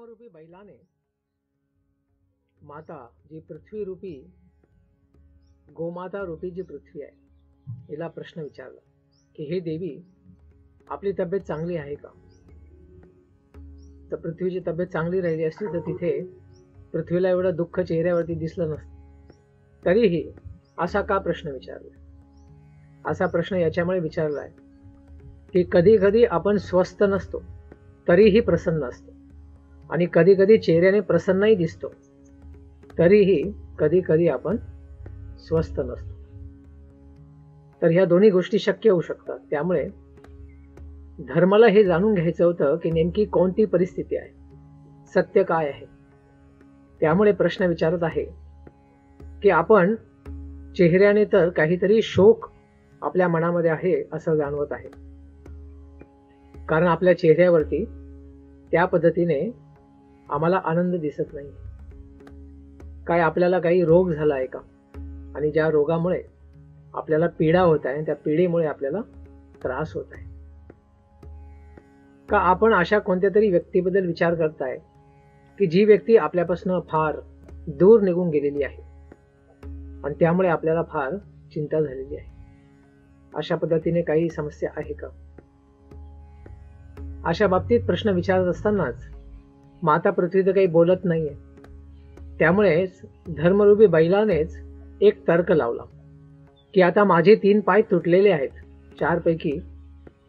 धर्मरूपी बैलाने माता जी पृथ्वी रूपी गोमाता रूपी जी पृथ्वी आहे हिला प्रश्न विचारला की हे देवी आपली तब्येत चांगली आहे का? तर पृथ्वीची तब्येत चांगली राहिली असती तर तिथे पृथ्वीला एवढं दुःख चेहऱ्यावरती दिसलं नसतं. तरीही असा का प्रश्न विचारला? असा प्रश्न याच्यामुळे विचारलाय की कधी कधी आपण स्वस्थ नसतो तरीही प्रसन्न असतो आणि कधी कधी चेहऱ्याने प्रसन्नही दिसतो तरीही कधी कधी आपण स्वस्थ नसतो. तर ह्या दोन्ही गोष्टी शक्य होऊ शकतात. त्यामुळे धर्माला हे जाणून घ्यायचं होतं की नेमकी कोणती परिस्थिती आहे, सत्य काय आहे. त्यामुळे प्रश्न विचारत आहे की आपण चेहऱ्याने तर काहीतरी शोक आपल्या मनामध्ये आहे असं जाणवत आहे, कारण आपल्या चेहऱ्यावरती त्या पद्धतीने आम्हाला आनंद दिसत नाही. काय आपल्याला काही रोग झाला आहे का? आणि ज्या रोगामुळे आपल्याला पीडा होत आहे त्या पीडेमुळे आपल्याला त्रास होत आहे का? आपण अशा कोणत्या तरी व्यक्तीबद्दल विचार करताय की जी व्यक्ती आपल्यापासून फार दूर निघून गेलेली आहे आणि त्यामुळे आपल्याला फार चिंता झालेली आहे. अशा पद्धतीने काही समस्या आहे का? अशा बाबतीत प्रश्न विचारत असतानाच माता पृथ्वी तर काही बोलत नाहीये. त्यामुळेच धर्मरूपी बैलानेच एक तर्क लावला की आता माझे 3 पाय तुटलेले आहेत, 4 पैकी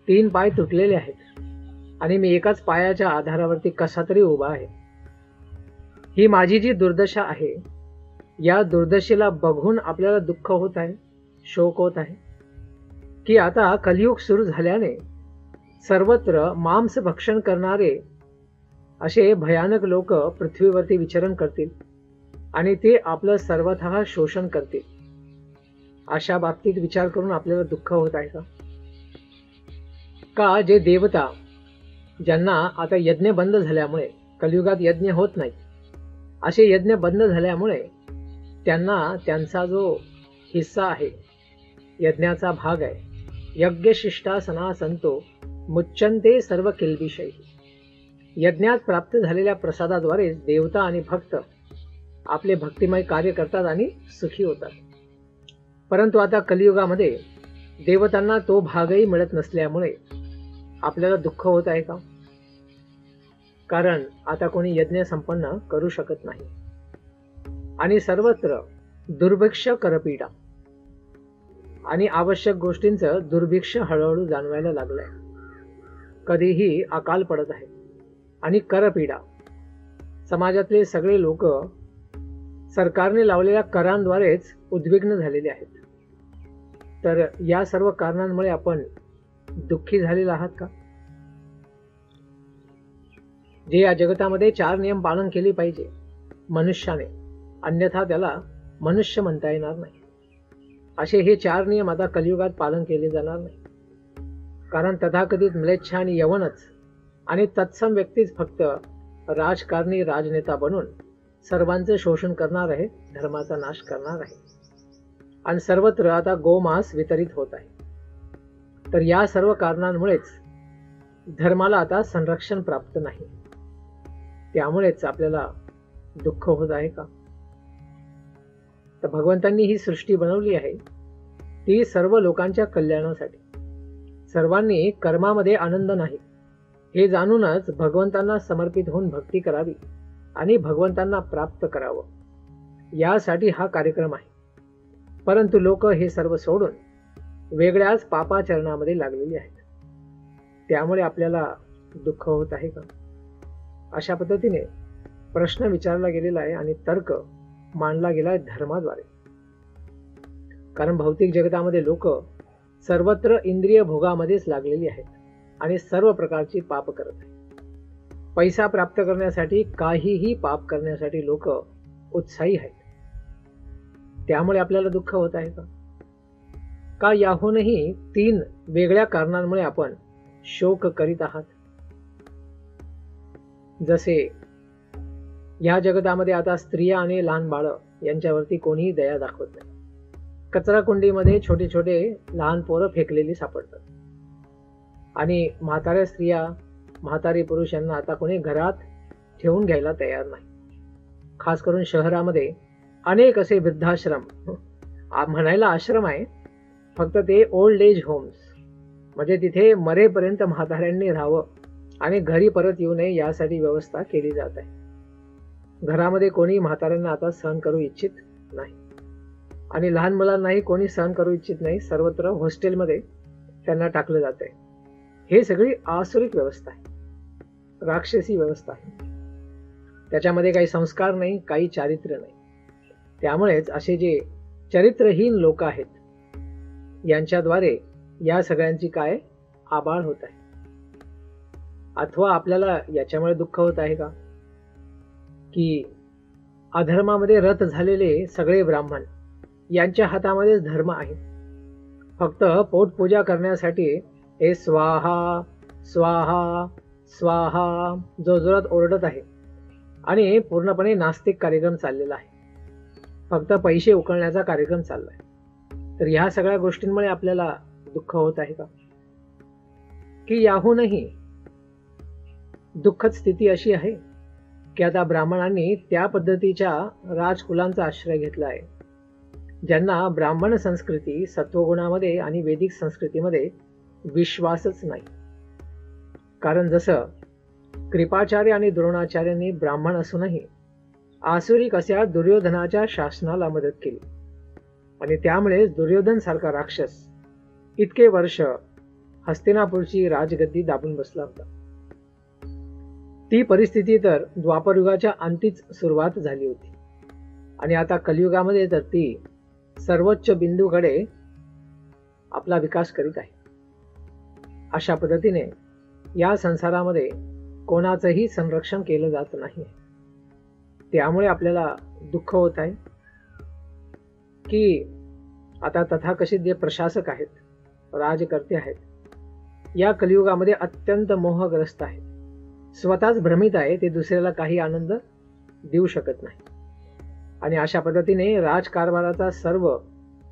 3 पाय तुटलेले आहेत आणि मी एकाच पायाच्या आधारावरती कसा तरी उभा आहे. ही माझी जी दुर्दशा आहे या दुर्दशेला बघून आपल्याला दुःख होत आहे, शोक होत आहे की आता कलियुग सुरू झाल्याने सर्वत्र मांस भक्षण करणारे असे भयानक लोक पृथ्वीवरती विचरण करतील आणि ते आपलं सर्वतः शोषण करतील. अशा बाबतीत विचार करून आपल्याला दुःख होत आहे का? जे देवता ज्यांना आता यज्ञ बंद झाल्यामुळे, कलियुगात यज्ञ होत नाही, असे यज्ञ बंद झाल्यामुळे त्यांना त्यांचा जो हिस्सा आहे, यज्ञाचा भाग आहे, यज्ञशिष्टासना संतो मुच्चन्ते सर्व किल्बिषैः, यज्ञात प्राप्त झालेल्या प्रसादाद्वारे देवता आणि भक्त आपले भक्तिमय कार्य करतात आणि सुखी होतात. परंतु आता कलियुगामध्ये देवतांना तो भागही मिळत नसल्यामुळे आपल्याला दुःख होत आहे का? कारण आता कोणी यज्ञ संपन्न करू शकत नाही आणि सर्वत्र दुर्भिक्ष करपीडा आणि आवश्यक गोष्टींचं दुर्भिक्ष हळूहळू जाणवायला लागलंय. कधीही अकाल पडत आहे आणि करपीडा. समाजातले सगळे लोक सरकारने लावलेल्या करांद्वारेच उद्विग्न झालेले आहेत. तर या सर्व कारणांमुळे आपण दुःखी झालेले आहात का? जे या जगतामध्ये 4 नियम पालन केले पाहिजे मनुष्याने, अन्यथा त्याला मनुष्य म्हणता येणार नाही, असे हे 4 नियम आता कलियुगात पालन केले जाणार नाही. कारण तथाकथित म्लेच्छ आणि यवनच आणि तत्सम व्यक्तीच फक्त राजकारणी राजनेता बनून सर्वांचे शोषण करणार आहे, धर्माचा नाश करणार आहे आणि सर्वत्र आता गोमांस वितरित होत आहे. तर या सर्व कारणांमुळेच धर्माला आता संरक्षण प्राप्त नाही. त्यामुळेच आपल्याला दुःख होत आहे का? तर भगवंतांनी ही सृष्टी बनवली आहे ती सर्व लोकांच्या कल्याणासाठी. सर्वांनी कर्मामध्ये आनंद नाही हे जाणूनच भगवंतांना समर्पित होऊन भक्ती करावी आणि भगवंतांना प्राप्त करावं, यासाठी हा कार्यक्रम आहे. परंतु लोक हे सर्व सोडून वेगळ्याच पापाचरणामध्ये लागलेली आहेत. त्यामुळे आपल्याला दुःख होत आहे का? अशा पद्धतीने प्रश्न विचारला गेलेला आहे आणि तर्क मांडला गेला आहे धर्माद्वारे. कारण भौतिक जगतामध्ये लोक सर्वत्र इंद्रिय भोगामध्येच लागलेली आहेत आणि सर्व प्रकारची पाप करत आहेत. पैसा प्राप्त करण्यासाठी, काहीही पाप करण्यासाठी लोक उत्साही आहेत. त्यामुळे आपल्याला दुःख होत आहे का? याहूनही 3 वेगळ्या कारणांमुळे आपण शोक करीत आहात. जसे या जगतामध्ये आता स्त्रिया आणि लहान बाळं यांच्यावरती कोणीही दया दाखवत नाही. कचरा कुंडीमध्ये छोटे छोटे लहान पोरं फेकलेली सापडतात आणि म्हाताऱ्या स्त्रिया, म्हातारी पुरुष यांना आता कोणी घरात ठेवून घ्यायला तयार नाही. खास करून शहरामध्ये अनेक असे वृद्धाश्रम, म्हणायला आश्रम आहे, फक्त ते ओल्ड एज होम्स, म्हणजे तिथे मरेपर्यंत म्हाताऱ्यांनी राहावं आणि घरी परत येऊ नये यासाठी व्यवस्था केली जात आहे. घरामध्ये कोणी म्हाताऱ्यांना आता सहन करू इच्छित नाही आणि लहान मुलांनाही कोणी सहन करू इच्छित नाही. सर्वत्र हॉस्टेलमध्ये त्यांना टाकलं जात आहे. हे सगळी आसुरिक व्यवस्था आहे, राक्षसी व्यवस्था आहे. त्याच्यामध्ये काही संस्कार नाही, काही चारित्र्य नाही. त्यामुळेच असे जे चरित्रहीन लोक आहेत यांच्याद्वारे या सगळ्यांची काय आबाळ होत आहे. अथवा आपल्याला याच्यामुळे दुःख होत आहे का की अधर्मामध्ये रत झालेले सगळे ब्राह्मण यांच्या हातामध्येच धर्म आहे. फक्त पोटपूजा करण्यासाठी हे स्वाहा स्वाहा स्वाहा जो जोरात ओरडत आहे आणि पूर्णपणे नास्तिक कार्यक्रम चाललेला आहे. फक्त पैसे उकळण्याचा कार्यक्रम चाललाय. तर ह्या सगळ्या गोष्टींमुळे आपल्याला दुःख होत आहे का की याहूनही दुःखद स्थिती अशी आहे की आता ब्राह्मणांनी त्या पद्धतीच्या राजकुलांचा आश्रय घेतला आहे ज्यांना ब्राह्मण संस्कृती, सत्वगुणामध्ये आणि वैदिक संस्कृतीमध्ये विश्वासच नाही. कारण जसं कृपाचार्य आणि द्रोणाचार्यांनी ब्राह्मण असूनही आसुरिक अशा दुर्योधनाच्या शासनाला मदत केली आणि त्यामुळे दुर्योधन सारखा राक्षस इतके वर्ष हस्तिनापूरची राजगद्दी दाबून बसला होता. ती परिस्थिती तर द्वापरयुगाच्या अंतीच सुरुवात झाली होती आणि आता कलियुगामध्ये तर ती सर्वोच्च बिंदूकडे आपला विकास करीत आहे. अशा पद्धतीने या संसारामध्ये कोणाचंही संरक्षण केलं जात नाही. त्यामुळे आपल्याला दुःख होत आहे की आता तथाकथित जे प्रशासक आहेत, राजकर्ते आहेत, या कलियुगामध्ये अत्यंत मोहग्रस्त आहेत. स्वतःच भ्रमित आहे, ते दुसऱ्याला काही आनंद देऊ शकत नाही आणि अशा पद्धतीने राजकारभाराचा सर्व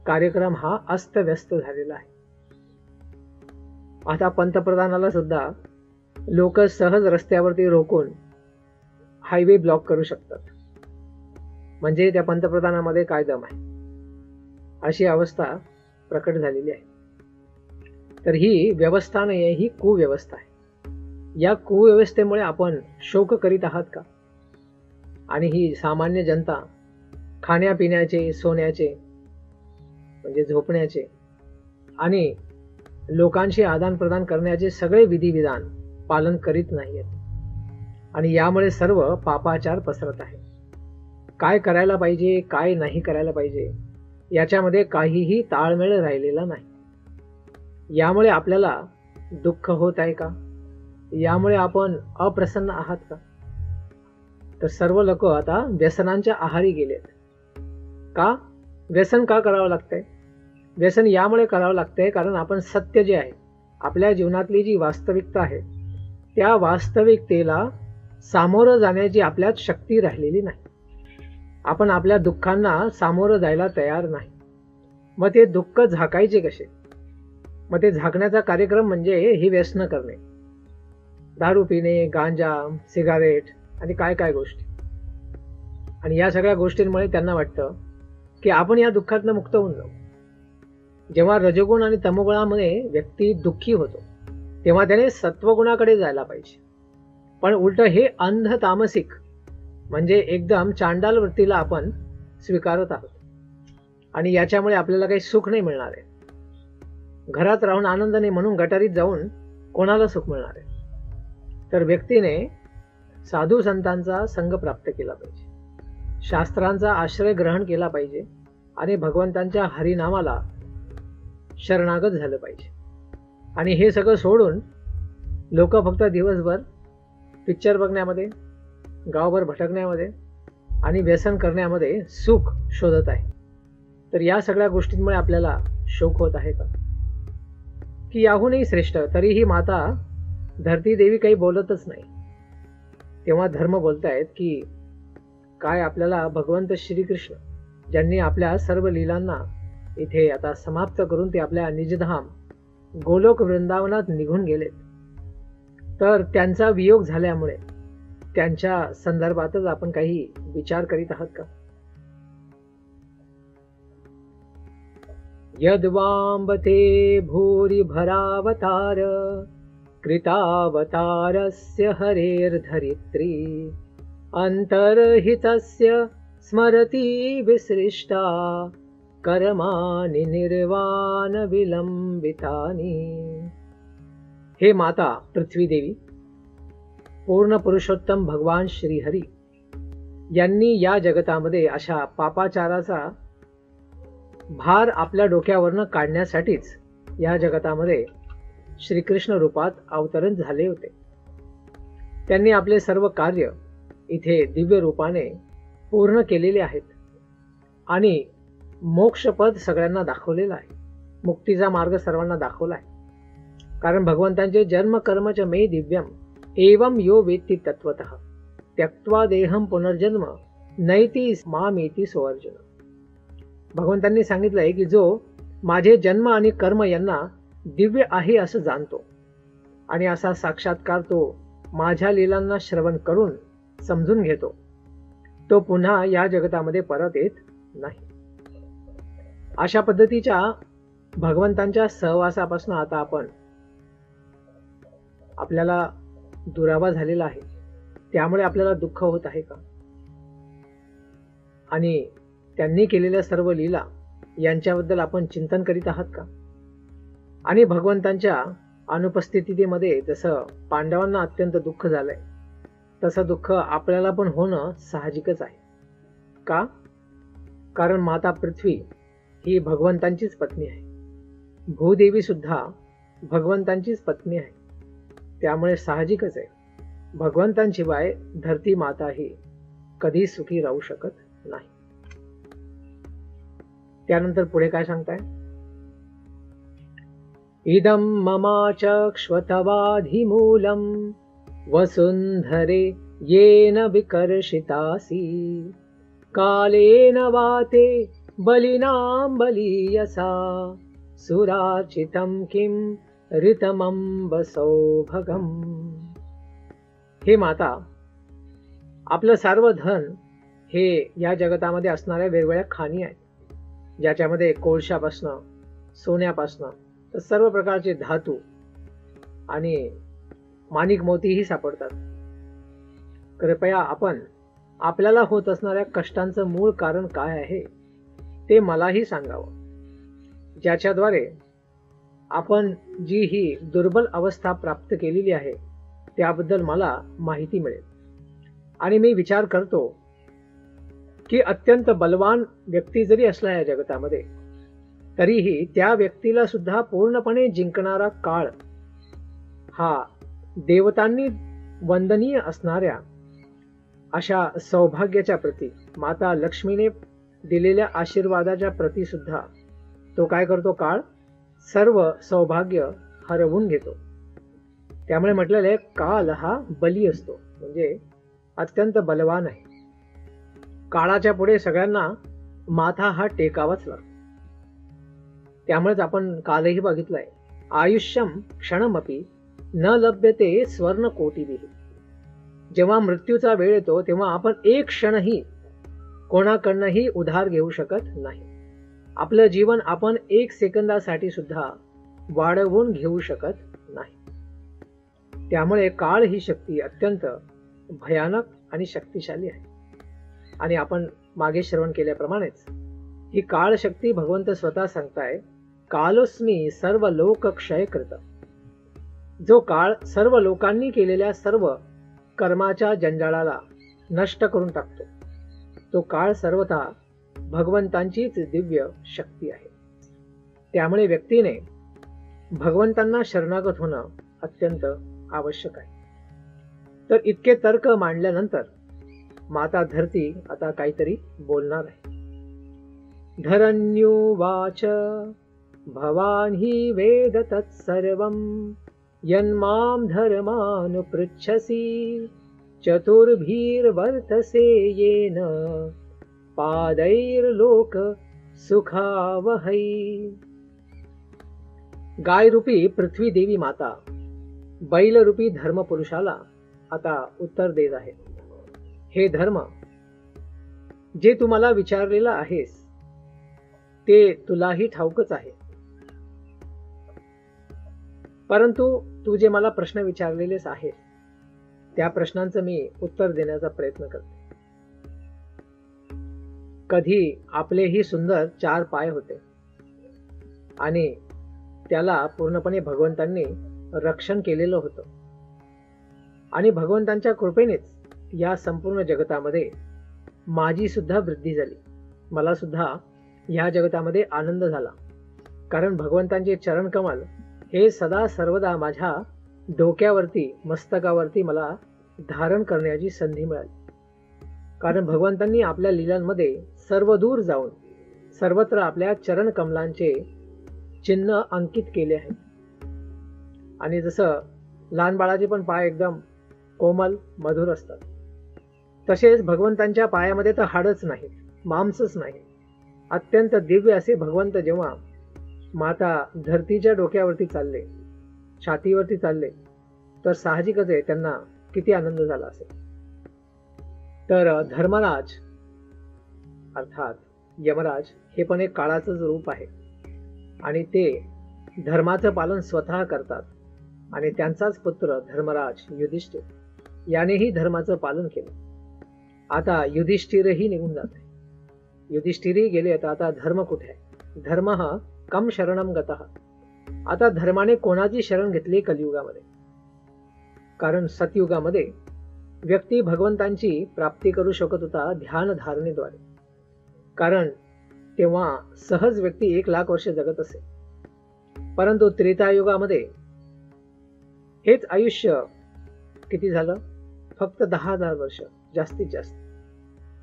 कार्यक्रम हा अस्तव्यस्त झालेला आहे. आता पंतप्रधानाला सुद्धा लोक सहज रस्त्यावरती रोखून हायवे ब्लॉक करू शकतात. म्हणजे त्या पंतप्रधानामध्ये काय दम आहे, अशी अवस्था प्रकट झालेली आहे. तर ही व्यवस्था नाही आहे, ही कुव्यवस्था आहे. या कुव्यवस्थेमुळे आपण शोक करीत आहात का? आणि ही सामान्य जनता खाण्यापिण्याचे, सोन्याचे म्हणजे झोपण्याचे आणि लोकांशी आदान प्रदान करण्याचे सगळे विधिविधान पालन करीत नाहीयेत आणि यामुळे सर्व पापाचार पसरत आहे. काय करायला पाहिजे, काय नाही करायला पाहिजे याच्यामध्ये काहीही ताळमेळ राहिलेला नाही. यामुळे आपल्याला दुःख होत आहे का? यामुळे आपण अप्रसन्न आहात का? तर सर्व लोक आता व्यसनांच्या आहारी गेलेत. का व्यसन का करावं लागतंय? व्यसन यामुळे करावं लागतंय कारण आपण सत्य जे आहे, आपल्या जीवनातली जी वास्तविकता आहे, त्या वास्तविकतेला सामोरं जाण्याची आपल्यात शक्ती राहिलेली नाही. आपण आपल्या दुःखांना सामोरं जायला तयार नाही. मग ते दुःख झाकायचे कसे? मग ते झाकण्याचा कार्यक्रम म्हणजे ही व्यसनं करणे, दारू पिणे, गांजा, सिगारेट आणि काय काय गोष्टी. आणि या सगळ्या गोष्टींमुळे त्यांना वाटतं की आपण या दुःखातनं मुक्त होऊन जाऊ. जेव्हा रजोगुण आणि तमोगुणामध्ये व्यक्ती दुःखी होतो तेव्हा त्याने सत्वगुणाकडे जायला पाहिजे. पण उलट हे अंध तामसिक म्हणजे एकदम चांडाल वृत्तीला आपण स्वीकारत आहोत आणि याच्यामुळे आपल्याला काही सुख नाही मिळणार आहे. घरात राहून आनंद नाही म्हणून गटारीत जाऊन कोणाला सुख मिळणार आहे? तर व्यक्तीने साधू संतांचा संग प्राप्त केला पाहिजे, शास्त्रांचा आश्रय ग्रहण केला पाहिजे आणि भगवंतांच्या हरिनामाला शरणागत झालं पाहिजे. आणि हे सगळं सोडून लोक फक्त दिवसभर पिक्चर बघण्यामध्ये, गावभर भटकण्यामध्ये आणि व्यसन करण्यामध्ये सुख शोधत आहे. तर या सगळ्या गोष्टींमुळे आपल्याला शोक होत आहे का? की याहूनही श्रेष्ठ तरीही माता धरती देवी काही बोलतच नाही. तेव्हा धर्म बोलतायत की काय आपल्याला भगवंत श्रीकृष्ण ज्यांनी आपल्या सर्व लीलांना इथे आता समाप्त करून ते आपल्या निजधाम गोलोक वृंदावनात निघून गेलेत, तर त्यांचा वियोग झाल्यामुळे त्यांच्या संदर्भातच आपण काही विचार करीत आहात का? यद्वांबते भूरि भरावतार कृतावतारस्य हरेर्धरित्री अंतर्हितस्य स्मरति विसृष्टा कर्माणि निर्वाण विलंबितानि। हे माता पृथ्वी देवी, पूर्ण पुरुषोत्तम भगवान श्रीहरी यांनी या जगतामध्ये अशा पापाचाराचा भार आपल्या डोक्यावरनं काढण्यासाठीच या जगतामध्ये श्रीकृष्ण रूपात अवतरण झाले होते। त्यांनी आपले सर्व कार्य इथे दिव्य रूपाने पूर्ण केलेले आहेत आणि मोक्षपद सगळ्यांना दाखवलेला आहे, मुक्तीचा मार्ग सर्वांना दाखवला आहे। कारण भगवंतांचे जन्म कर्मच मे दिव्यम एवं यो वेत्ति तत्वतः त्यक्त्वा देहम पुनर्जन्म नैति मामेति सोऽर्जुन। भगवंतांनी सांगितलंय की जो माझे जन्म आणि कर्म यांना दिव्य आहे असं जाणतो आणि असा साक्षात्कार तो माझ्या लीलांना श्रवण करून समजून घेतो, तो पुन्हा या जगतामध्ये परत येत नाही। अशा पद्धतीच्या भगवंतांच्या सहवासापासून आता आपल्याला दुरावा झालेला आहे, त्यामुळे आपल्याला दुःख होत आहे का? आणि त्यांनी केलेल्या सर्व लीला यांच्याबद्दल आपण चिंतन करीत आहात का? आणि भगवंतांच्या अनुपस्थितीमध्ये जसं पांडवांना अत्यंत दुःख झालंय, तसं दुःख आपल्याला पण होणं साहजिकच आहे का? कारण माता पृथ्वी ही भगवंतांचीच पत्नी आहे, भूदेवी सुद्धा भगवंतांचीच पत्नी आहे, त्यामुळे साहजिकच आहे भगवंतांशिवाय धरती माता ही कधी सुखी राहू शकत नाही। त्यानंतर पुढे काय सांगताय? इदं ममाचक्ष्वतवाधिमूलं वसुंधरे येन विकर्षितासि कालेन वाते बलिनां बलीयसा सुरार्चितं किं ऋतमंब सौभगम्। हे माता, आपलं सर्व धन हे या जगतामध्ये असणाऱ्या वेगवेगळ्या खाणी आहेत, ज्याच्यामध्ये कोळशापासनं, सोन्यापासनं तर सर्व प्रकारचे धातू आणि माणिक मोतीही सापडतात। कृपया आपण आपल्याला होत असणाऱ्या कष्टांचं मूळ कारण काय आहे ते मलाही सांगावं, ज्याच्याद्वारे आपण जी ही दुर्बल अवस्था प्राप्त केलेली आहे त्याबद्दल मला माहिती मिळेल। आणि मी विचार करतो की अत्यंत बलवान व्यक्ती जरी असला या जगतामध्ये, तरीही त्या व्यक्तीला सुद्धा पूर्णपणे जिंकणारा काळ हा देवतांनी वंदनीय असणाऱ्या अशा सौभाग्याच्या प्रती, माता लक्ष्मीने दिलेल्या आशीर्वादाच्या प्रती सुद्धा तो काय करतो? काळ सर्व सौभाग्य हरवून घेतो। त्यामुळे म्हटलेलं आहे काल हा बली असतो, म्हणजे अत्यंत बलवान आहे। काळाच्या पुढे सगळ्यांना माथा हा टेकावाच लागतो। त्यामुळेच आपण कालही बघितलंय, आयुष्यम क्षणमपि न लभ्यते स्वर्ण कोटिभिः। जेव्हा मृत्यूचा वेळ येतो तेव्हा आपण एक क्षणही कोणाकडनंही उधार घेऊ शकत नाही। आपलं जीवन आपण एक सेकंदासाठी सुद्धा वाढवून घेऊ शकत नाही। त्यामुळे काळ ही शक्ती अत्यंत भयानक आणि शक्तिशाली आहे। आणि आपण मागे श्रवण केल्याप्रमाणेच ही काळ शक्ती भगवंत स्वतः सांगताय, कालोस्मी सर्व लोक क्षय कृत। जो काळ सर्व लोकांनी केलेल्या सर्व कर्माच्या जंजाळाला नष्ट करून टाकतो, तो काळ सर्वथा भगवंतांचीच दिव्य शक्ती आहे। त्यामुळे व्यक्तीने भगवंतांना शरणागत होणं अत्यंत आवश्यक आहे। तर इतके तर्क मांडल्यानंतर माता धरती आता काहीतरी बोलणार आहे। धरण्युवाच भवान हि वेद तत्सर्वं यन्मां धर्मानुपृच्छसि चतुर्भिर्वर्तसे येन पादैर्लोक सुखावहै। गाय रूपी पृथ्वी देवी माता बैल रूपी धर्म पुरुषाला आता उत्तर देत आहे. हे धर्म, जे तुम्हाला विचारलेलं आहेस ते तुलाही ठाऊकच आहे, परंतु तू जे मला प्रश्न विचारलेलेस आहे त्या प्रश्नांचं मी उत्तर देण्याचा प्रयत्न करते. कधी आपलेही सुंदर 4 पाय होते आणि त्याला पूर्णपणे भगवंतांनी रक्षण केलेलं होतं, आणि भगवंतांच्या कृपेनेच या संपूर्ण जगतामध्ये माझी सुद्धा वृद्धी झाली. मला सुद्धा ह्या जगतामध्ये आनंद झाला, कारण भगवंतांचे चरण कमल हे सदा सर्वदा माझ्या डोक्यावरती, मस्तकावरती मला धारण करण्याची संधी मिळाली. कारण भगवंतांनी आपल्या लीलांमध्ये सर्व दूर जाऊन सर्वत्र आपल्या चरण कमलांचे चिन्ह अंकित केले आहे. आणि जसं लहान बाळाचे पण पाय एकदम कोमल मधुर असतात, तसेच भगवंतांच्या पायामध्ये तर हाडच नाही, मांसच नाही. अत्यंत दिव्य असे भगवंत जेव्हा माता धरतीच्या डोक्यावरती चालले, छातीवरती चालले, तर साहजिकच आहे त्यांना किती आनंद झाला असेल. तर धर्मराज अर्थात यमराज हे पण एक काळाचंच रूप आहे, आणि ते धर्माचं पालन स्वतः करतात. आणि त्यांचाच पुत्र धर्मराज युधिष्ठिर यानेही धर्माचं पालन केलं. आता युधिष्ठिरही निघून जात आहे. युधिष्ठिरही गेले, तर आता धर्म कुठे आहे? धर्म हा कम शरणम गतः. आता धर्माने कोणाची शरण घेतली कलियुगामध्ये? कारण सतयुगामध्ये व्यक्ती भगवंतांची प्राप्ती करू शकत होता ध्यान धारणेद्वारे, कारण तेव्हा सहज व्यक्ती 1,00,000 वर्ष जगत असे. परंतु त्रेतायुगामध्ये हेच आयुष्य किती झालं? फक्त 10,000 वर्ष जास्तीत जास्त.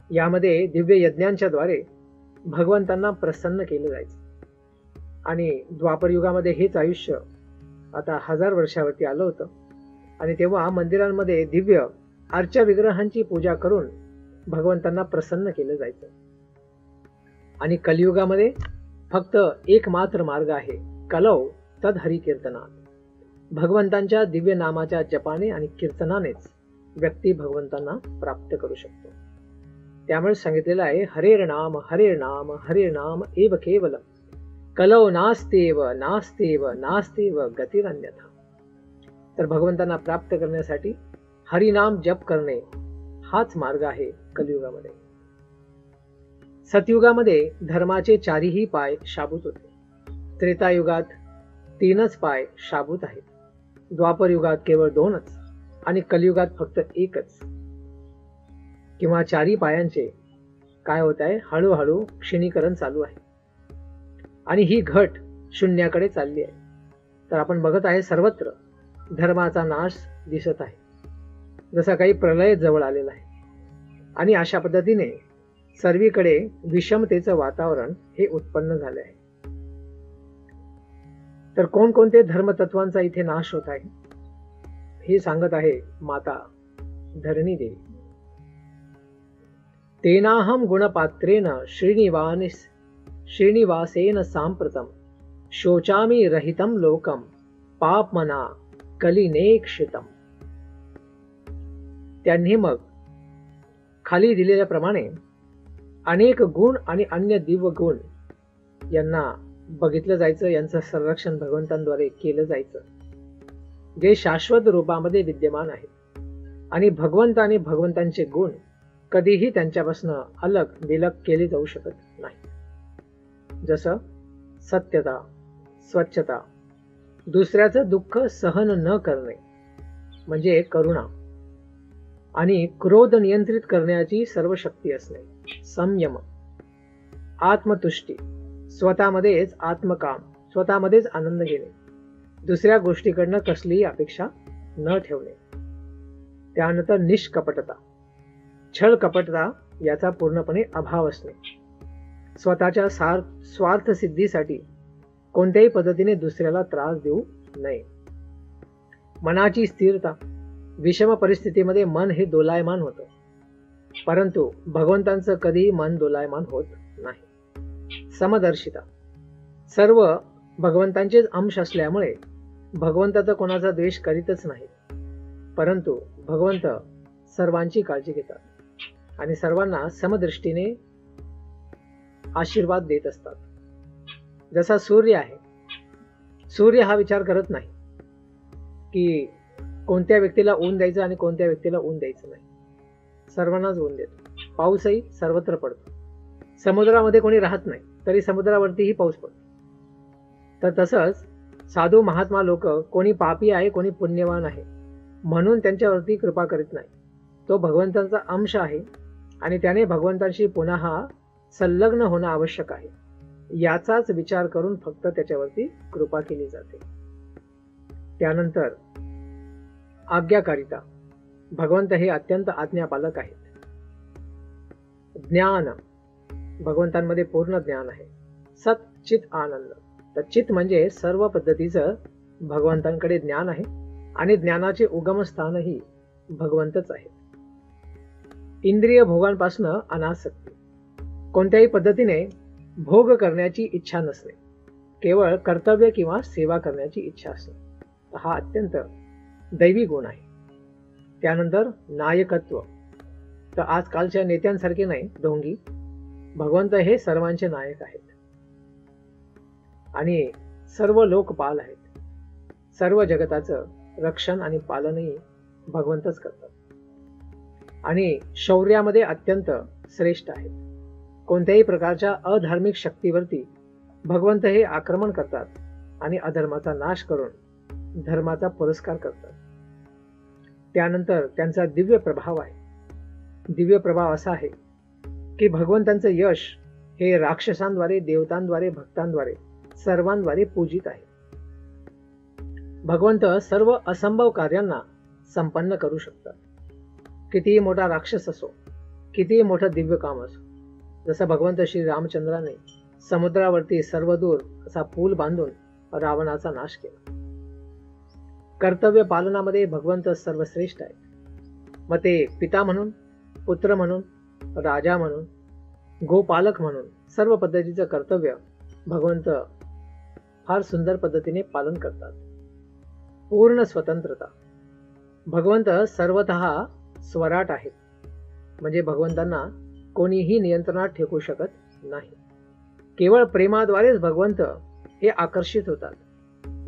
यामध्ये दिव्य यज्ञांच्या द्वारे भगवंतांना प्रसन्न केलं जायचं. आणि द्वापर युगामध्ये हेच आयुष्य आता 1000 वर्षावरती आलं होतं, आणि तेव्हा मंदिरांमध्ये दिव्य अर्चा विग्रहांची पूजा करून भगवंतांना प्रसन्न केलं जायचं. आणि कलियुगामध्ये फक्त एकमात्र मार्ग आहे, कलौ तद हरी कीर्तनात. भगवंतांच्या दिव्य नामाच्या जपाने आणि कीर्तनानेच व्यक्ती भगवंतांना प्राप्त करू शकतो. त्यामुळे सांगितलेलं आहे, हरेर नाम हरेर नाम हरेर नाम एव केवलम, कलौ नास्तेव नास्तेव नास्तेव गतिरन्यथा. तर भगवंतांना प्राप्त करण्यासाठी हरिनाम जप करणे हाच मार्ग आहे कलियुगामध्ये. सतयुगामध्ये धर्माचे 4ही पाय शाबूत होते. त्रेतायुगात 3च पाय शाबूत आहेत. द्वापर युगात केवळ 2च, आणि कलियुगात फक्त 1च किंवा 4ही पायांचे काय होत आहे? हळूहळू क्षीणीकरण चालू आहे, आणि ही घट शून्याकडे चालली आहे. तर आपण बघत आहे सर्वत्र धर्माचा नाश दिसत आहे, जसा काही प्रलय जवळ आलेला आहे. आणि अशा पद्धतीने सर्वीकडे विषमतेचं वातावरण हे उत्पन्न झाले आहे. तर कोणकोणते धर्मतत्वांचा इथे नाश होत आहे हे सांगत आहे माता धरणी देवी. तेनाहम गुणपात्रेण श्रीनिवासेन सांप्रतम शोचामी रहितम लोकम पापमना कलिनेक्षितम. त्यांनी मग खाली दिलेल्याप्रमाणे अनेक गुण आणि अन्य दिव्य गुण यांना बघितलं जायचं, यांचं संरक्षण भगवंतांद्वारे केलं जायचं, जे शाश्वत रूपामध्ये विद्यमान आहेत. आणि भगवंत आणि भगवंतांचे गुण कधीही त्यांच्यापासून अलग विलग केले जाऊ शकत नाही. जसं सत्यता, स्वच्छता, दुसऱ्याचं दुःख सहन न करणे म्हणजे करुणा, आणि क्रोध नियंत्रित करण्याची सर्व शक्ती असणे, संयम, आत्मतुष्टी, स्वतःमध्येच आत्मकाम, स्वतःमध्येच आनंद घेणे, दुसऱ्या गोष्टीकडनं कसलीही अपेक्षा न ठेवणे. त्यानंतर निष्कपटता, छळ कपटता याचा पूर्णपणे अभाव असणे, स्वतःच्या स्वार्थ सिद्धीसाठी कोणत्याही पद्धतीने दुसऱ्याला त्रास देऊ नये. मनाची स्थिरता, विषम परिस्थितीमध्ये मन हे दोलायमान होतं, परंतु भगवंतांचं कधीही मन दोलायमान होत नाही. समदर्शिता, सर्व भगवंतांचेच अंश असल्यामुळे भगवंत तर कोणाचा द्वेष करीतच नाही, परंतु भगवंत सर्वांची काळजी घेतात आणि सर्वांना समदृष्टीने आशीर्वाद देत असतात. जसा सूर्य आहे, सूर्य हा विचार करत नाही की कोणत्या व्यक्तीला ऊन द्यायचं आणि कोणत्या व्यक्तीला ऊन द्यायचं नाही, सर्वांनाच ऊन देतो. पाऊसही सर्वत्र पडतो. समुद्रामध्ये कोणी राहत नाही तरी समुद्रावरतीही पाऊस पडतो. तर तसंच साधू महात्मा लोक, कोणी पापी आहे कोणी पुण्यवान आहे म्हणून त्यांच्यावरती कृपा करीत नाही. तो भगवंतांचा अंश आहे आणि त्याने भगवंतांशी पुन्हा संलग्न होणं आवश्यक आहे, याचाच विचार करून फक्त त्याच्यावरती कृपा केली जाते. त्यानंतर आज्ञाकारिता. भगवंत हे अत्यंत आज्ञापालक आहेत. ज्ञान. भगवंतांमध्ये पूर्ण ज्ञान आहे. सत चित आनंद. तर चित म्हणजे सर्व पद्धतीचं भगवंतांकडे ज्ञान आहे आणि ज्ञानाचे उगमस्थानही भगवंतच आहे. इंद्रिय भोगांपासून अनासक्ती. कोणत्याही पद्धतीने भोग करण्याची इच्छा नसणे, केवळ कर्तव्य किंवा सेवा करण्याची इच्छा असणे, हा अत्यंत दैवी गुण आहे. त्यानंतर नायकत्व. तर आजकालच्या नेत्यांसारखे नाही ढोंगी, भगवंत हे सर्वांचे नायक आहेत आणि सर्व लोकपाल आहेत. सर्व जगताचं रक्षण आणि पालनही भगवंतच करतात आणि शौर्यामध्ये अत्यंत श्रेष्ठ आहेत. कोणत्याही प्रकारच्या अधार्मिक शक्तीवरती भगवंत हे आक्रमण करतात आणि अधर्माचा नाश करून धर्माचा पुरस्कार करतात. त्यानंतर त्यांचा दिव्य प्रभाव आहे. दिव्य प्रभाव असा आहे की भगवंतांचं यश हे राक्षसांद्वारे, देवतांद्वारे, भक्तांद्वारे, सर्वांद्वारे पूजित आहे. भगवंत सर्व असंभव कार्यांना संपन्न करू शकतात. कितीही मोठा राक्षस असो, कितीही मोठं दिव्य काम असो. जसं भगवंत श्री रामचंद्राने समुद्रावरती सर्वदूर असा पूल बांधून रावणाचा नाश केला. कर्तव्य पालनामध्ये भगवंत सर्वश्रेष्ठ आहेत. मग ते पिता म्हणून, पुत्र म्हणून, राजा म्हणून, गोपालक म्हणून सर्व पद्धतीचं कर्तव्य भगवंत फार सुंदर पद्धतीने पालन करतात. पूर्ण स्वतंत्रता. भगवंत सर्वतः स्वराट आहेत, म्हणजे भगवंतांना कोणीही नियंत्रणात ठेवू शकत नाही. केवळ प्रेमाद्वारेच भगवंत हे आकर्षित होतात.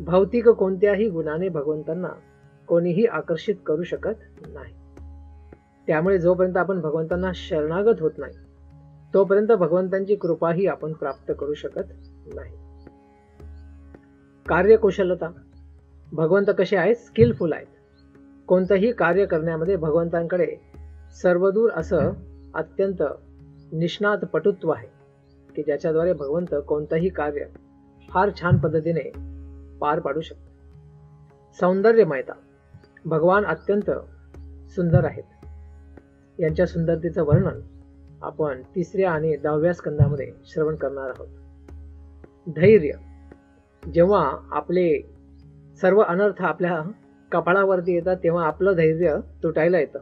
भौतिक कोणत्याही गुणाने भगवंतांना कोणीही आकर्षित करू शकत नाही. त्यामुळे जोपर्यंत आपण भगवंतांना शरणागत होत नाही तोपर्यंत भगवंतांची कृपाही आपण प्राप्त करू शकत नाही. कार्यकुशलता. भगवंत कसे आहेत? स्किलफुल आहेत. कोणतंही कार्य करण्यामध्ये भगवंतांकडे सर्वदूर असं अत्यंत निष्णात पटुत्व आहे की ज्याच्याद्वारे भगवंत कोणतंही कार्य फार छान पद्धतीने पार पाडू शकतात. सौंदर्यमयता. भगवान अत्यंत सुंदर आहेत. यांच्या सुंदरतेचं वर्णन आपण 3ऱ्या आणि 10व्या स्कंदामध्ये श्रवण करणार आहोत. धैर्य. जेव्हा आपले सर्व अनर्थ आपल्या कपाळावरती येतात तेव्हा आपलं धैर्य तुटायला येतं,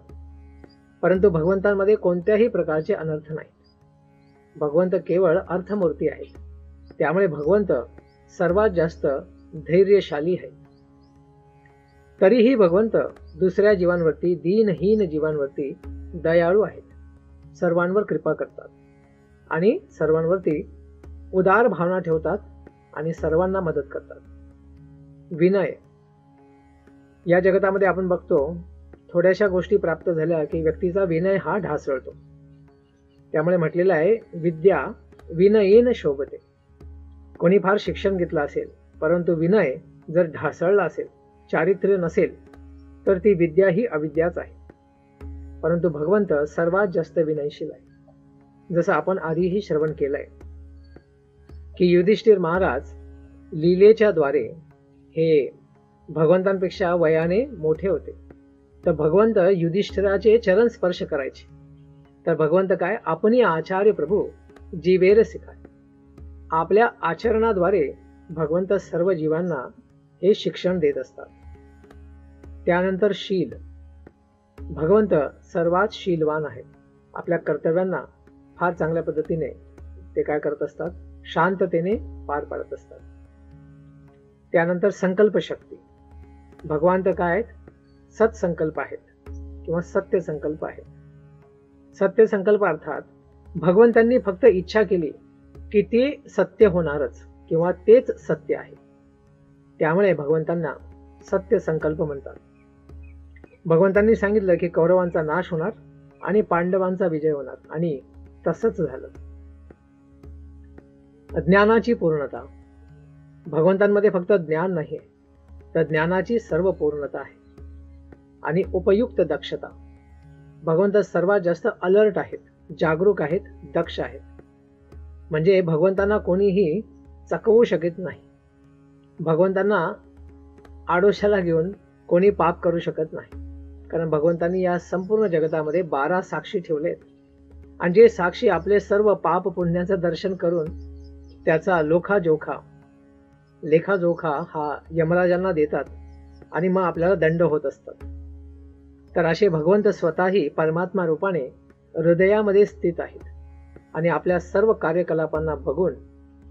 परंतु भगवंतांमध्ये कोणत्याही प्रकारचे अनर्थ नाहीत. भगवंत केवळ अर्थमूर्ती आहेत. त्यामुळे भगवंत सर्वात जास्त धैर्यशाली आहेत. तरीही भगवंत दुसऱ्या जीवांवरती, दीनहीन जीवांवरती दयाळू आहेत. सर्वांवर कृपा करतात आणि सर्वांवरती उदार भावना ठेवतात आणि सर्वांना मदत करतात. विनय. या जगतामध्ये आपण बघतो थोड्याशा गोष्टी प्राप्त झाल्या की व्यक्तीचा विनय हा ढासळतो. त्यामुळे म्हटलेलं आहे, विद्या विनयेन शोभते. कोणी फार शिक्षण घेतलं असेल परंतु विनय जर ढासळला असेल, चारित्र्य नसेल, तर ती विद्या ही अविद्याच आहे. परंतु भगवंत सर्वात जास्त विनयशील आहे. जसं आपण आधीही श्रवण केलंय की युधिष्ठिर महाराज लीलेच्या द्वारे हे भगवंतांपेक्षा वयाने मोठे होते. तर भगवंत युधिष्ठिराचे चरण स्पर्श करायचे. तर भगवंत काय, आपणी आचार्य प्रभू जीवेर शिकाय. आपल्या आचरणाद्वारे भगवंत सर्व जीवांना हे शिक्षण देत असतात. त्यानंतर शील. भगवंत सर्वात शीलवान आहेत. आपल्या कर्तव्यांना फार चांगल्या पद्धतीने ते काय करत असतात, शांततेने पार पाडत असतात. त्यानंतर संकल्प शक्ती. भगवान तर काय आहेत, सत्संकल्प आहेत. किंवा सत्य संकल्प आहे. सत्य संकल्प अर्थात भगवंतांनी फक्त इच्छा केली की ते सत्य होणारच किंवा तेच सत्य आहे. त्यामुळे भगवंतांना सत्य संकल्प म्हणतात. भगवंतांनी सांगितलं की कौरवांचा नाश होणार आणि पांडवांचा विजय होणार, आणि तसंच झालं. ज्ञानाची पूर्णता. भगवंतांमध्ये फक्त ज्ञान नाही, तर ज्ञानाची सर्व पूर्णता आहे. आणि उपयुक्त दक्षता. भगवंत सर्वात जास्त अलर्ट आहेत, जागरूक आहेत, दक्ष आहेत. म्हणजे भगवंतांना कोणीही चकवू शकत नाही. भगवंतांना आडोशाला घेऊन कोणी पाप करू शकत नाही. कारण भगवंतांनी या संपूर्ण जगतामध्ये 12 साक्षी ठेवलेत, आणि जे साक्षी आपले सर्व पाप पुण्याचं दर्शन करून त्याचा लेखाजोखा हा यमराजांना देतात, आणि मग आपल्याला दंड होत असतात. तर असे भगवंत स्वतःही परमात्मा रूपाने हृदयामध्ये स्थित आहेत, आणि आपल्या सर्व कार्यकलापांना बघून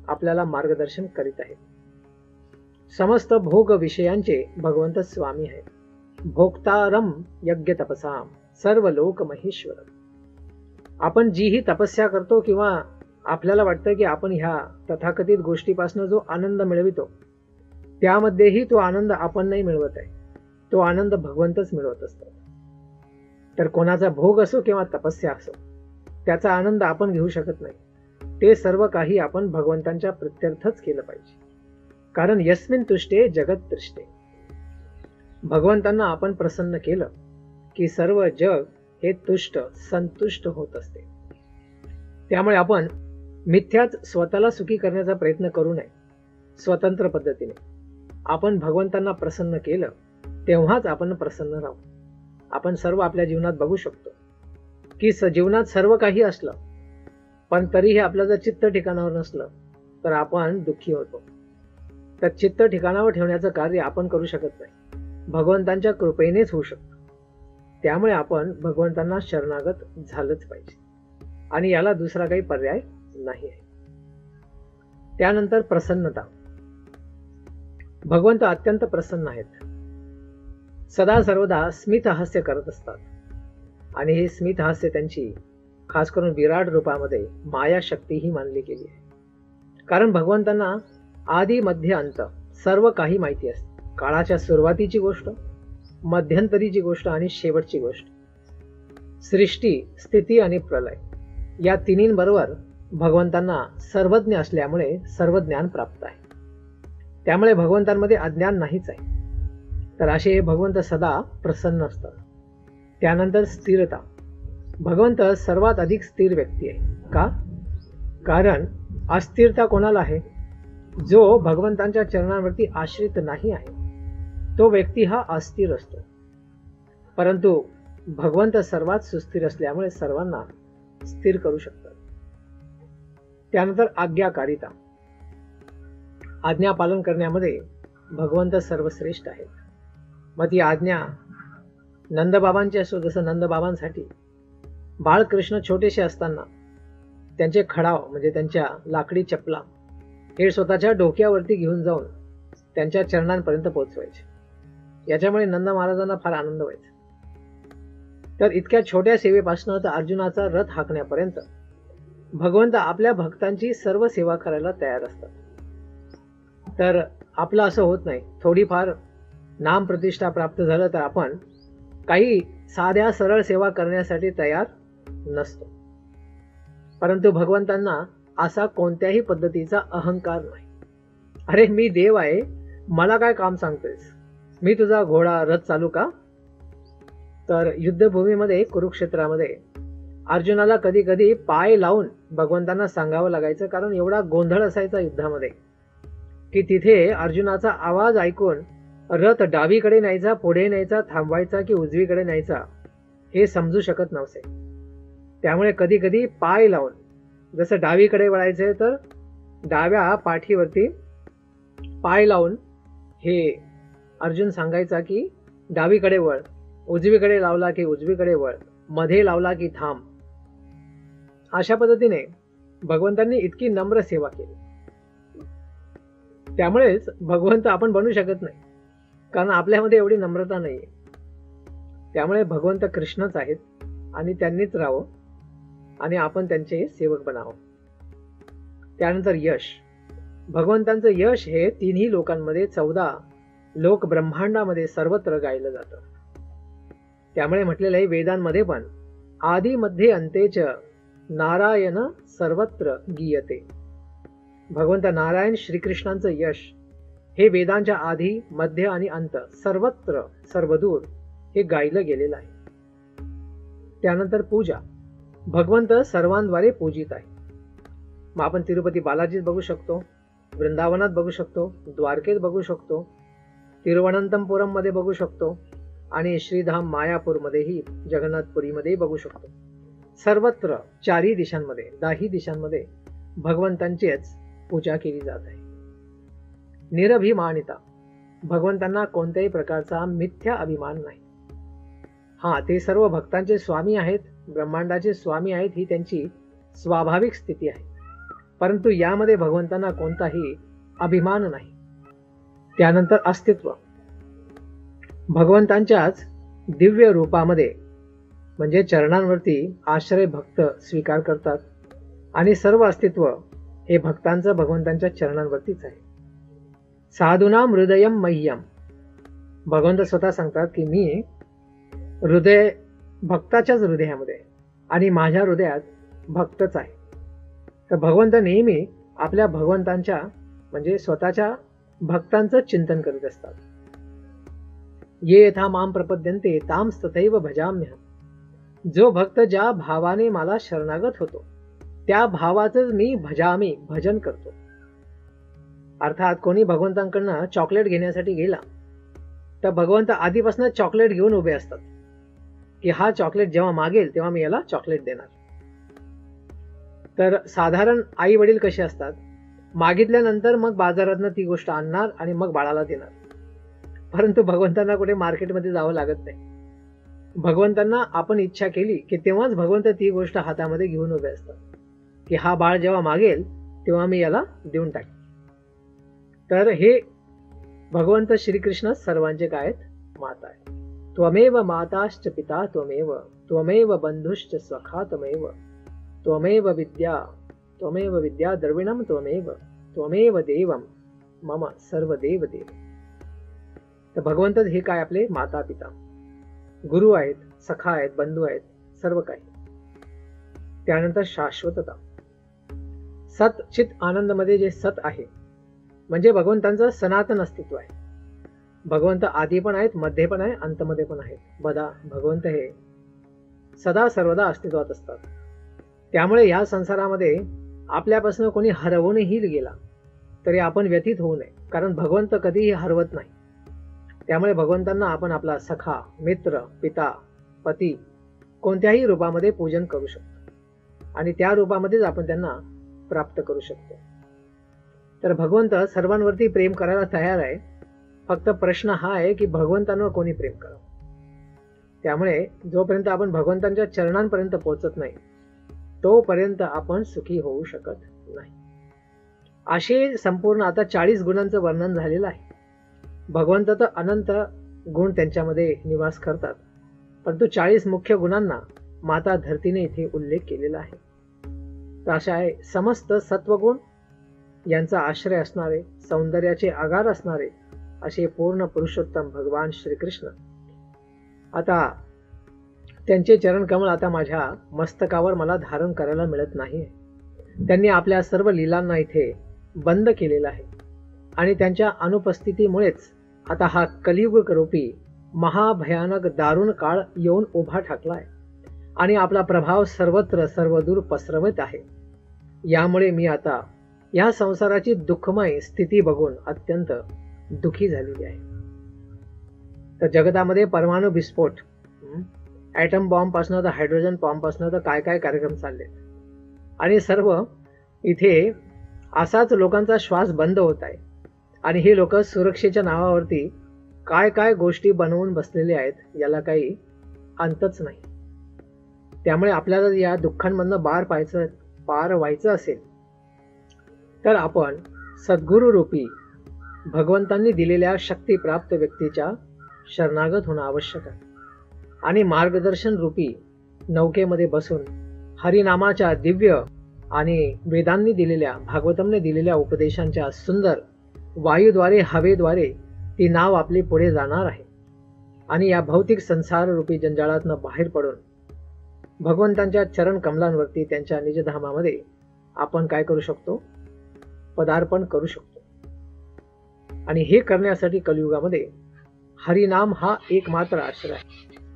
आपल्याला मार्गदर्शन करीत आहेत. समस्त भोग विषयांचे भगवंत स्वामी आहेत. भोक्तारम यज्ञ तपसाम सर्व लोक महेश्वर. आपण जीही तपस्या करतो किंवा आपल्याला वाटतं की आपण ह्या तथाकथित गोष्टीपासून जो आनंद मिळवितो, त्यामध्येही तो आनंद आपण नाही मिळवत आहे, तो आनंद भगवंतच मिळवत असतात. तर कोणाचा भोग असो किंवा तपस्या असो, त्याचा आनंद आपण घेऊ शकत नाही. ते सर्व काही आपण भगवंतांच्या प्रित्यर्थच केलं पाहिजे. कारण यस्मिन तुष्टे जगत तृष्टे. भगवंतांना आपण प्रसन्न केलं की सर्व जग हे तुष्ट संतुष्ट होत असते. त्यामुळे आपण मिथ्याच स्वतःला सुखी करण्याचा प्रयत्न करू नये. स्वतंत्र पद्धतीने आपण भगवंतांना प्रसन्न केलं तेव्हाच आपण प्रसन्न राहू. आपण सर्व आपल्या जीवनात बघू शकतो की जीवनात सर्व काही असलं, पण तरीही आपलं जर चित्त ठिकाणावर नसलं तर आपण दुःखी होतो. तर चित्त ठिकाणावर ठेवण्याचं कार्य आपण करू शकत नाही, भगवंतांच्या कृपेनेच होऊ शकतं. त्यामुळे आपण भगवंतांना शरणागत झालंच पाहिजे, आणि याला दुसरा काही पर्याय नाही आहे. त्यानंतर प्रसन्नता. भगवंत अत्यंत प्रसन्न आहेत. सदा सर्वदा स्मित हास्य करत असतात, आणि हे स्मित हास्य त्यांची खास करून विराट रूपामध्ये माया शक्ती ही मानली गेली आहे. कारण भगवंतांना आदी मध्य अंत सर्व काही माहिती असते. काळाच्या सुरुवातीची गोष्ट, मध्यंतरीची गोष्ट आणि शेवटची गोष्ट. सृष्टी, स्थिती आणि प्रलय या तिन्हींबरोबर भगवंतांना सर्वज्ञ असल्यामुळे सर्व ज्ञान प्राप्त आहे. त्यामुळे भगवंतांमध्ये अज्ञान नाहीच आहे. तर असे हे भगवंत सदा प्रसन्न असतात. त्यानंतर स्थिरता. भगवंत सर्वात अधिक स्थिर व्यक्ती आहे. का? कारण अस्थिरता कोणाला आहे? जो भगवंतांच्या चरणांवरती आश्रित नाही आहे, तो व्यक्ती हा अस्थिर असतो. परंतु भगवंत सर्वात सुस्थिर असल्यामुळे सर्वांना स्थिर करू शकतात. त्यानंतर आज्ञाकारिता. आज्ञा पालन करण्यामध्ये भगवंत सर्वश्रेष्ठ आहेत. मग ती आज्ञा नंदबाबांची असो, जसं नंदबाबांसाठी बाळकृष्ण छोटेसे असताना त्यांचे खडाव म्हणजे त्यांच्या लाकडी चपला हे स्वतःच्या डोक्यावरती घेऊन जाऊन त्यांच्या चरणांपर्यंत पोहोचवायचे. याच्यामुळे नंद महाराजांना फार आनंद व्हायचा. तर इतक्या छोट्या सेवेपासून तर अर्जुनाचा रथ हाकण्यापर्यंत भगवंत आपल्या भक्तांची सर्व सेवा करायला तयार असतात. तर आपलं असं होत नाही, थोडीफार नाम प्रतिष्ठा प्राप्त झालं तर आपण काही साध्या सरळ सेवा करण्यासाठी तयार नसतो. परंतु भगवंतांना असा कोणत्याही पद्धतीचा अहंकार नाही. अरे मी देव आहे, मला काय काम सांगतोयस, मी तुझा घोडा रथ चालू का? तर युद्धभूमीमध्ये कुरुक्षेत्रामध्ये अर्जुनाला कधी कधी पाय लावून भगवंतांना सांगावं लागायचं, कारण एवढा गोंधळ असायचा युद्धामध्ये की तिथे अर्जुनाचा आवाज ऐकून रथ डावीकडे न्यायचा, पुढे न्यायचा, थांबवायचा की उजवीकडे न्यायचा हे समजू शकत नव्हते. त्यामुळे कधी कधी पाय लावून, जसं डावीकडे वळायचंय तर डाव्या पाठीवरती पाय लावून हे अर्जुन सांगायचा की डावीकडे वळ, उजवीकडे लावला की उजवीकडे वळ, मध्ये लावला की थांब. अशा पद्धतीने भगवंतांनी इतकी नम्र सेवा केली. त्यामुळेच भगवंत आपण बनू शकत नाही, कारण आपल्यामध्ये एवढी नम्रता नाहीये. त्यामुळे भगवंत कृष्णच आहेत आणि त्यांनीच राहावं आणि आपण त्यांचे सेवक बनावं. त्यानंतर यश. भगवंतांचं यश हे तिन्ही लोकांमध्ये 14 लोक ब्रह्मांडामध्ये सर्वत्र गायलं जातं. त्यामुळे म्हटलेलं आहे वेदांमध्ये पण आदि मध्ये अंतेच नारायण सर्वत्र गीयते. भगवंत नारायण श्रीकृष्णांचं यश हे वेदांच्या आधी मध्य आणि अंत सर्वत्र सर्वदूर हे गायलं गेलेलं आहे. त्यानंतर पूजा. भगवंत सर्वांद्वारे पूजित आहे. मग आपण तिरुपती बालाजीत बघू शकतो, वृंदावनात बघू शकतो, द्वारकेत बघू शकतो, तिरुवनंतपुरम मध्ये बघू शकतो आणि श्रीधाम मायापूरमध्येही जगन्नाथपुरीमध्ये बघू शकतो. सर्वत्र चारही दिशांमध्ये 10 दिशांमध्ये भगवंतांचीच पूजा केली जात आहे. निरभिमानिता. भगवंतांना कोणत्याही प्रकारचा मिथ्या अभिमान नाही. ते सर्व भक्तांचे स्वामी आहेत, ब्रह्मांडाचे स्वामी आहेत, ही त्यांची स्वाभाविक स्थिती आहे. परंतु यामध्ये भगवंतांना कोणताही अभिमान नाही. त्यानंतर अस्तित्व. भगवंतांच्याच दिव्य रूपामध्ये म्हणजे चरणांवरती आश्रय भक्त स्वीकार करतात आणि सर्व अस्तित्व हे भक्तांचं भगवंतांच्या चरणांवरतीच आहे. साधूनाम हृदयम मह्यम. भगवंत स्वतः सांगतात की मी हृदय भक्ताच्याच हृदयामध्ये आणि माझ्या हृदयात भक्तच आहे. तर भगवंत नेहमी आपल्या भगवंतांच्या म्हणजे स्वतःच्या भक्तांचं चिंतन करीत असतात. ये यथा माम प्रपद्यन्ते ताम तथैव भजाम्यहम्. जो भक्त ज्या भावाने मला शरणागत होतो त्या भावाचंच मी भजामी भजन करतो. अर्थात कोणी भगवंतांकडनं चॉकलेट घेण्यासाठी गेला तर भगवंत आधीपासून चॉकलेट घेऊन उभे असतात की हा चॉकलेट जेव्हा मागेल तेव्हा मी याला चॉकलेट देणार. तर साधारण आई वडील कसे असतात, मागितल्यानंतर मग बाजारातनं ती गोष्ट आणणार आणि मग बाळाला देणार. परंतु भगवंतांना कुठे मार्केटमध्ये जावं लागत नाही. भगवंतांना आपण इच्छा केली की तेव्हाच भगवंत ती गोष्ट हातामध्ये घेऊन उभे असतात की हा बाळ जेव्हा मागेल तेव्हा मी याला देऊन टाकेन. तर हे भगवंत श्रीकृष्ण सर्वांचे काय आहेत, माता आहे. त्वमेव माताश्च पिता त्वमेव त्वमेव बंधुश्च सखा त्वमेव त्वमेव विद्या द्रविणम त्वमेव त्वमेव देवम मम सर्व देव देव. तर भगवंत हे काय आपले माता पिता, गुरु आहेत, सखा आहेत, बंधू आहेत, सर्व काही. त्यानंतर शाश्वतता. सत चित आनंद मध्ये जे सत आहे म्हणजे भगवंतांचं सनातन अस्तित्व आहे. भगवंत आधी पण आहेत, मध्ये पण आहे, अंतमध्ये पण आहेत. भगवंत हे सदा सर्वदा अस्तित्वात असतात. त्यामुळे या संसारामध्ये आपल्यापासून कोणी हरवूनही गेला तरी आपण व्यथित होऊ नये, कारण भगवंत कधीही हरवत नाही. त्यामुळे भगवंतांना आपण आपला सखा, मित्र, पिता, पती कोणत्याही रूपामध्ये पूजन करू शकतो आणि त्या रूपामध्येच आपण त्यांना प्राप्त करू शकतो. तर भगवंत सर्वांवरती प्रेम करायला तयार आहे. फक्त प्रश्न हा आहे की भगवंतांवर कोणी प्रेम करावं. त्यामुळे जोपर्यंत आपण भगवंतांच्या चरणांपर्यंत पोहोचत नाही तोपर्यंत आपण सुखी होऊ शकत नाही. असे संपूर्ण आता 40 गुणांचं वर्णन झालेलं आहे. भगवंत तर अनंत गुण त्यांच्यामध्ये निवास करतात, परंतु 40 मुख्य गुणांना माता धरतीने इथे उल्लेख केलेला आहे. तर अशा आहे समस्त सत्वगुण यांचा आश्रय असणारे, सौंदर्याचे आगार असणारे असे पूर्ण पुरुषोत्तम भगवान श्रीकृष्ण. आता त्यांचे चरण कमळ आता माझ्या मस्तकावर मला धारण करायला मिळत नाही. त्यांनी आपल्या सर्व लीलांना इथे बंद केलेला आहे आणि त्यांच्या अनुपस्थितीमुळेच आता हा कलियुग रूपी महाभयानक दारुण काळ येऊन उभा ठाकलाय आणि आपला प्रभाव सर्वत्र सर्वदूर पसरवत आहे. यामुळे मी आता या संसाराची दुःखमय स्थिती बघून अत्यंत दुःखी झालेली आहे. तर जगतामध्ये परमाणु विस्फोट, ॲटम बॉम्ब पासून तर हायड्रोजन बॉम्ब पासून तर काय काय कार्यक्रम चालले आणि सर्व इथे असाच लोकांचा श्वास बंद होत आहे आणि हे लोक सुरक्षेच्या नावावरती काय काय गोष्टी बनवून बसलेले आहेत, याला काही अंतच नाही. त्यामुळे आपल्याला या दुःखांमधनं पार व्हायचं असेल तर आपण सद्गुरु रूपी भगवंतांनी दिलेल्या शक्तिप्राप्त व्यक्तीच्या शरणागत होणं आवश्यक आहे. आणि मार्गदर्शन रूपी नौकेमध्ये बसून हरिनामाच्या दिव्य आणि वेदांनी दिलेल्या, भागवतमने दिलेल्या उपदेशांच्या सुंदर वायूद्वारे, हवेद्वारे ती नाव आपली पुढे जाणार आहे. आणि या भौतिक संसार रूपी जंजाळातनं बाहेर पडून भगवंतांच्या चरण कमलांवरती, त्यांच्या निजधामामध्ये आपण काय करू शकतो? पदार्पण करू शकतो. आणि हे करण्यासाठी कलियुगामध्ये हरिनाम हा एकमात्र आश्रय आहे.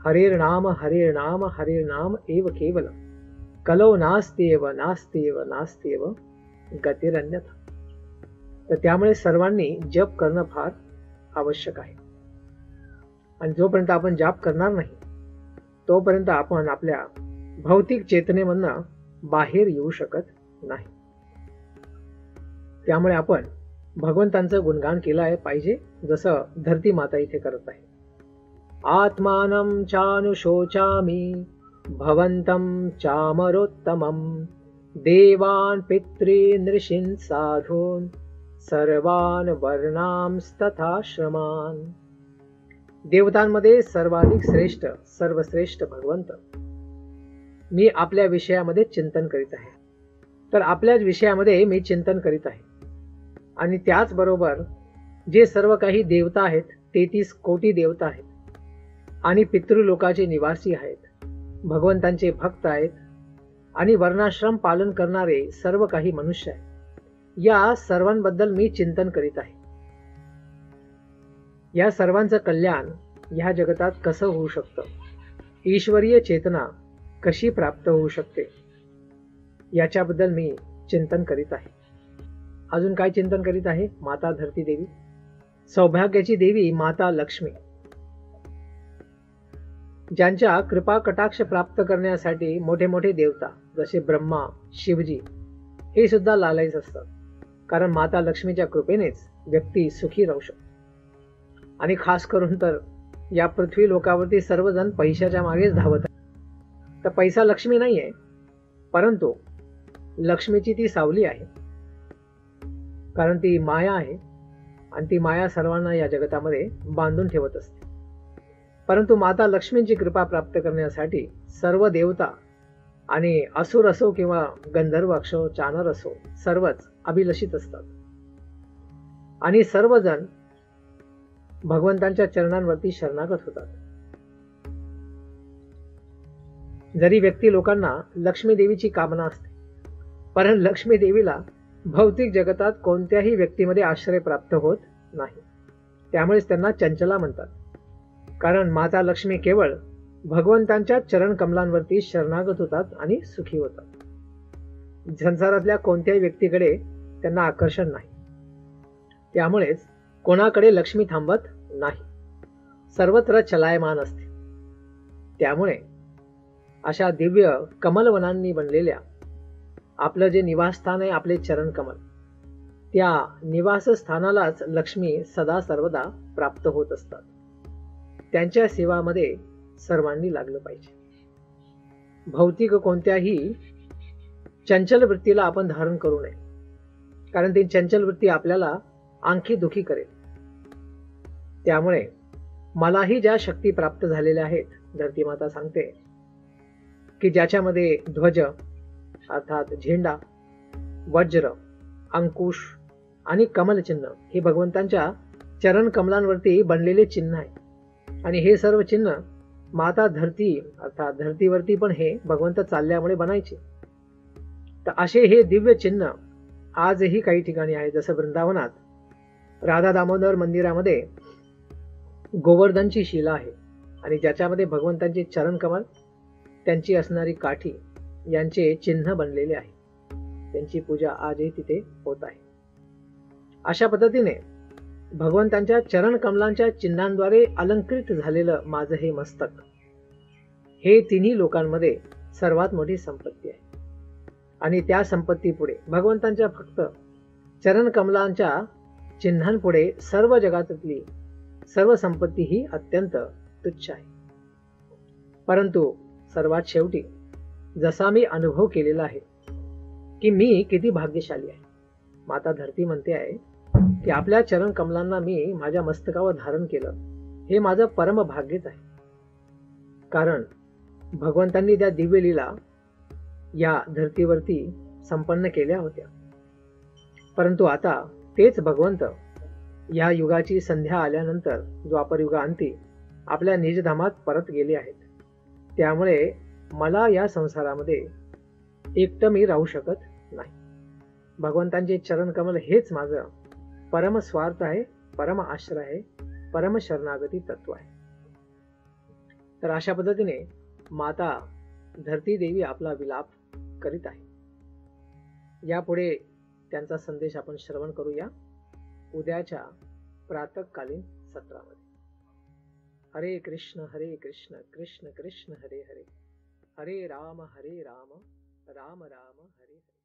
हरेर नाम एव केवल कलौ नास्त्येव नास्त्येव नास्त्येव गतिरन्यथा. तर त्यामुळे सर्वांनी जप करणं फार आवश्यक आहे. आणि जोपर्यंत आपण जाप करणार नाही तोपर्यंत आपण आपल्या भौतिक चेतनेमधनं बाहेर येऊ शकत नाही. त्यामुळे आपण भगवंतांचं गुणगान केलं आहे पाहिजे, जसं धरती माता इथे करत आहे. आत्मानं चानुशोचामि भवन्तं चामरोत्तमं देवान् पितॄन् ऋषीन् साधून् सर्वान् वर्णांस्तथाश्रमान्. देवतांमध्ये सर्वाधिक श्रेष्ठ, सर्वश्रेष्ठ भगवंत मी आपल्या विषयामध्ये चिंतन करीत आहे. तर आपल्याच विषयामध्ये मी चिंतन करीत आहे. आणि त्याचबरोबर जे सर्व काही देवता आहेत, 33 कोटी देवता आहेत आणि पितृलोकाचे निवासी आहेत, भगवंतांचे भक्त आहेत आणि वर्णाश्रम पालन करणारे सर्व काही मनुष्य आहेत, या सर्वांबद्दल मी चिंतन करीत आहे. या सर्वांचं कल्याण ह्या जगतात कसं होऊ शकतं, ईश्वरीय चेतना कशी प्राप्त होऊ शकते, याच्याबद्दल मी चिंतन करीत आहे. अजून काय चिंतन करीत आहे? माता धरती देवी, सौभाग्याची देवी माता लक्ष्मी, ज्यांच्या कृपा कटाक्ष प्राप्त करण्यासाठी मोठे मोठे देवता जसे ब्रह्मा, शिवजी हे सुद्धा लालायच असतात. कारण माता लक्ष्मीच्या कृपेनेच व्यक्ती सुखी राहू शकतो. आणि खास करून तर या पृथ्वी लोकावरती सर्वजण पैशाच्या मागेच धावत आहेत. तर पैसा लक्ष्मी नाही आहे, परंतु लक्ष्मीची ती सावली आहे. कारण ती माया आहे आणि ती माया सर्वांना या जगतामध्ये बांधून ठेवत असते. परंतु माता लक्ष्मींची कृपा प्राप्त करण्यासाठी सर्व देवता आणि असुर असो किंवा गंधर्व असो, चानर असो, सर्वच अभिलषित असतात. आणि सर्वजण भगवंतांच्या चरणांवरती शरणागत होतात. जरी व्यक्ती लोकांना लक्ष्मी देवीची कामना असते, परंतु लक्ष्मी देवीला भौतिक जगतात कोणत्याही व्यक्तीमध्ये आश्रय प्राप्त होत नाही. त्यामुळेच त्यांना चंचला म्हणतात. कारण माता लक्ष्मी केवळ भगवंतांच्या चरण कमलांवरती शरणागत होतात आणि सुखी होतात. संसारातल्या कोणत्याही व्यक्तीकडे त्यांना आकर्षण नाही. त्यामुळेच कोणाकडे लक्ष्मी थांबत नाही, सर्वत्र चलायमान असते. त्यामुळे अशा दिव्य कमलवनांनी बनलेल्या आपलं जे निवासस्थान आहे, आपले चरण कमल, त्या निवासस्थानालाच लक्ष्मी सदा सर्वदा प्राप्त होत असतात. त्यांच्या सेवामध्ये सर्वांनी लागलं पाहिजे. भौतिक कोणत्याही चंचल वृत्तीला आपण धारण करू नये, कारण ती चंचल वृत्ती आपल्याला आणखी दुखी करेल. त्यामुळे मलाही ज्या शक्ती प्राप्त झालेल्या आहेत, धरती माता सांगते की ज्याच्यामध्ये ध्वज अर्थात झेंडा, वज्र, अंकुश आणि कमलचिन्ह हे भगवंतांच्या चरण कमलांवरती बनलेले चिन्ह आहे. आणि हे सर्व चिन्ह माता धरती अर्थात धरतीवरती पण हे भगवंत चालल्यामुळे बनायचे. तर असे हे दिव्य चिन्ह आजही काही ठिकाणी आहे. जसं वृंदावनात राधा दामोदर मंदिरामध्ये गोवर्धनची शिला आहे आणि ज्याच्यामध्ये भगवंतांचे चरण कमल, त्यांची असणारी काठी यांचे चिन्ह बनलेले आहे. त्यांची पूजा आजही तिथे होत आहे. अशा पद्धतीने भगवंतांच्या चरण कमलांच्या चिन्हांद्वारे अलंकृत झालेलं माझं हे मस्तक, हे तिन्ही लोकांमध्ये सर्वात मोठी संपत्ती आहे. आणि त्या संपत्तीपुढे, भगवंतांच्या फक्त चरण कमलांच्या चिन्हांपुढे सर्व जगातली सर्व संपत्ती ही अत्यंत तुच्छ आहे. परंतु सर्वात शेवटी जसा मी अनुभव केलेला आहे की मी किती भाग्यशाली आहे, माता धरती म्हणते आहे की आपल्या चरण कमलांना मी माझ्या मस्तकावर धारण केलं, हे माझं परम भाग्यच आहे. कारण भगवंतांनी त्या दिव्य लीला या धर्तीवरती संपन्न केल्या होत्या. परंतु आता तेच भगवंत या युगाची संध्या आल्यानंतर द्वापर युगांती आपल्या निजधामात परत गेले आहेत. त्यामुळे मला या संसारामध्ये एकटं मी राहू शकत नाही. भगवंतांचे चरणकमल हेच माझं परम स्वार्थ आहे, परम आश्रय आहे, परम शरणागती तत्व आहे. तर अशा पद्धतीने माता धरती देवी आपला विलाप करीत आहे. यापुढे त्यांचा संदेश आपण श्रवण करूया उद्याच्या प्रातःकालीन सत्रामध्ये. हरे कृष्ण कृष्ण कृष्ण हरे हरे, हरे राम राम राम हरे हरे.